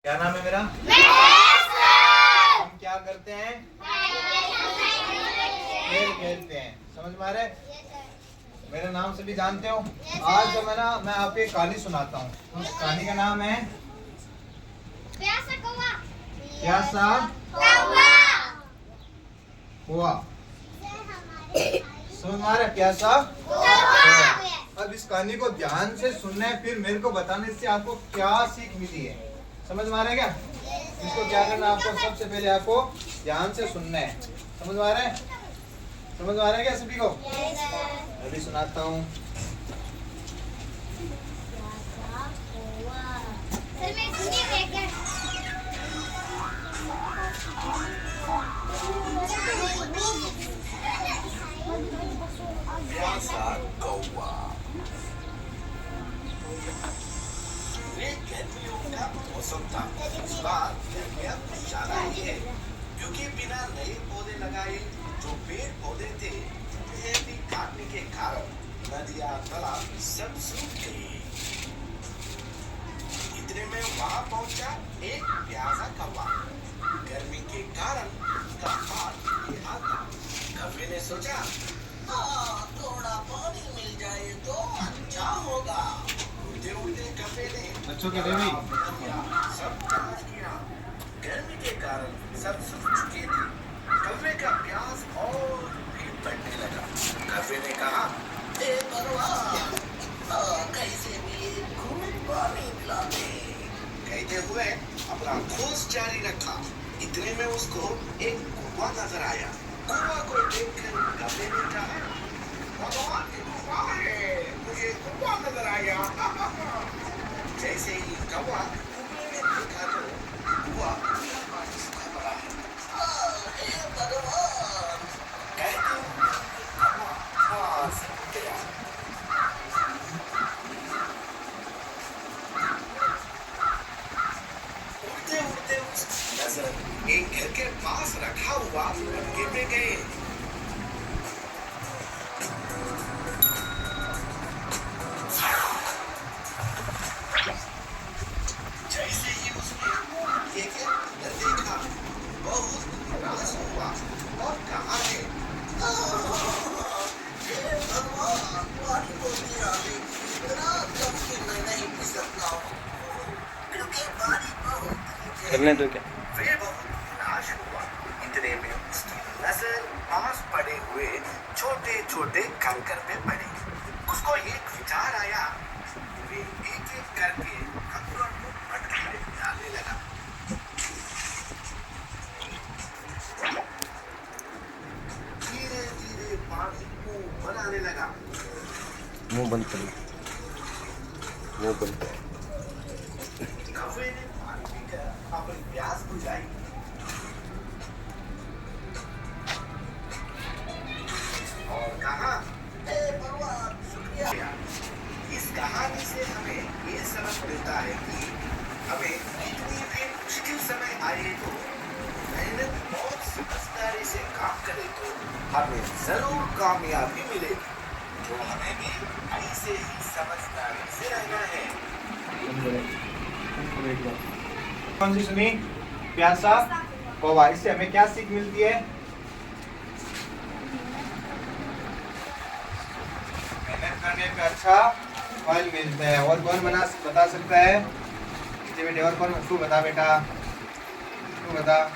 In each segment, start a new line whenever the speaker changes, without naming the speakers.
क्या नाम है मेरा? हम क्या करते हैं? खेल खेलते हैं। समझ में आ रहा है? मेरा नाम सभी जानते हो। आज मैं आपको एक कहानी सुनाता हूँ। उस कहानी का नाम है प्यासा कौवा। समझ में आ रहा है? प्यासा कौवा। अब इस कहानी को ध्यान से सुनना है, फिर मेरे को बताने से आपको क्या सीख मिली है। समझ में आ रहा है क्या? इसको क्या करना है, आपको सबसे पहले आपको ध्यान से सुनना है। समझ में आ रहा है? समझ में आ रहा है क्या सभी को? अभी सुनाता हूँ।
प्यासा कौवा। गर्मियों का मौसम था। इस बार गर्मियाँ कुछ ज्यादा ही है, क्योंकि बिना नए पौधे लगाए जो पेड़ पौधे थे वे भी काटने के कारण नदियाँ तालाब सब सूख गए। इतने में वहाँ पहुंचा एक प्यासा कौवा। गर्मी के कारण उसका हाथ बेहाल था। कौवे ने सोचा, थोड़ा पानी मिल जाए तो अच्छा होगा। उड़ते उड़ते कौवे ने
अच्छो के देवी
सब तलाश किया। गर्मी के कारण सब सूख चुके थे। कौवे का प्यास और भी बढ़ने लगा। कौवे ने कहा, ए भगवान, कैसे भी खूब पानी पिला दे। कहते हुए अपना खोज जारी रखा। इतने में उसको एक कुआं नजर आया। कुआं को देखकर कौवे ने कहा, भगवान की कृपा है, मुझे कुआं नजर आया। जैसे ही कौवा कुएं में देखा तो कुआं पूरा पानी सूखा पड़ा है। हे भगवान, कहते हुए कौवा पास गया। उड़ते उड़ते उसकी नजर एक घर के पास रखा हुआ मटके पे गए। जैसे ही उसने एक देखा, बहुत निराश हुआ और कहा है, हे भगवान, पानी को पिला दे, इतना कभी मैं नहीं पी सकता हूँ, क्योंकि पानी बहुत
करने दो क्या?
वे बहुत निराश हुआ। इतने में उसकी नजर पास पड़े हुए छोटे छोटे कंकर पे पड़ी। उसको एक विचार आया। वे एक एक करके कंकरों को मटके में डालने लगा। धीरे धीरे पानी मुंह बनाने लगा।
मुंह बंद करो, मुंह बंद करो।
कौवे ने पानी पीकर अपनी प्यास बुझाई और कहा, हे भगवान, शुक्रिया। इस कहानी से हमें ये सबक मिलता है कि हमें कितनी भी मुश्किल समय आए तो मेहनत और समझदारी से काम करें तो हमें जरूर कामयाबी मिलेगी। तो हमें भी ऐसे ही समझदारी से रहना है।
कौन सी सुनी? प्यासा कौवा। इससे हमें क्या सीख मिलती है? मेहनत करने पे अच्छा फल मिलता है। और कौन बता सकता है? जी बेटे, और कौन? तू बता बेटा, तू बता।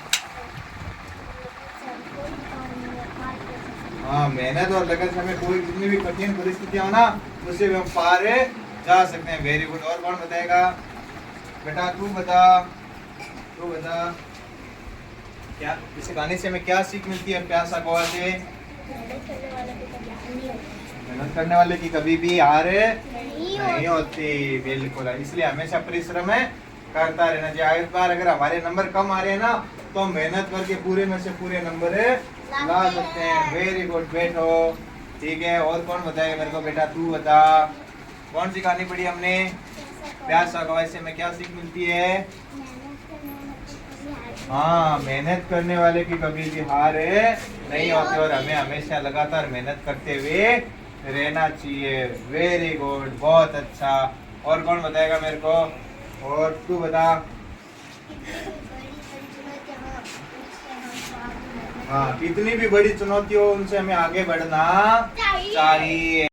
हाँ, मेहनत और लगन से हमें कोई जितनी भी कठिन परिस्थितियां हो ना, उससे भी हम पार जा सकते हैं। Very good. और कौन बताएगा? बेटा तू बता, तू बता। क्या इस कहानी से हमें क्या सीख मिलती है? प्यासा कौवा से मेहनत करने वाले की कभी भी हार नहीं होती। बिल्कुल, इसलिए हमेशा परिश्रम करता रहना चाहिए। इस बार अगर हमारे नंबर कम आ रहे हैं ना, तो हम मेहनत करके पूरे में से पूरे नंबर ला सकते हैं। वेरी गुड बेटो, ठीक है। और कौन बताएगा मेरे को? बेटा तू बता, कौन सी कहानी पढ़ी हमने? प्यासा कौवा से हमें क्या सीख मिलती है? हाँ, मेहनत करने वाले की कभी भी हार नहीं होती और हमें हमेशा लगातार मेहनत करते हुए रहना चाहिए। वेरी गुड, बहुत अच्छा। और कौन बताएगा मेरे को? और तू बता। हाँ, कितनी भी बड़ी चुनौती हो उनसे हमें आगे बढ़ना चाहिए।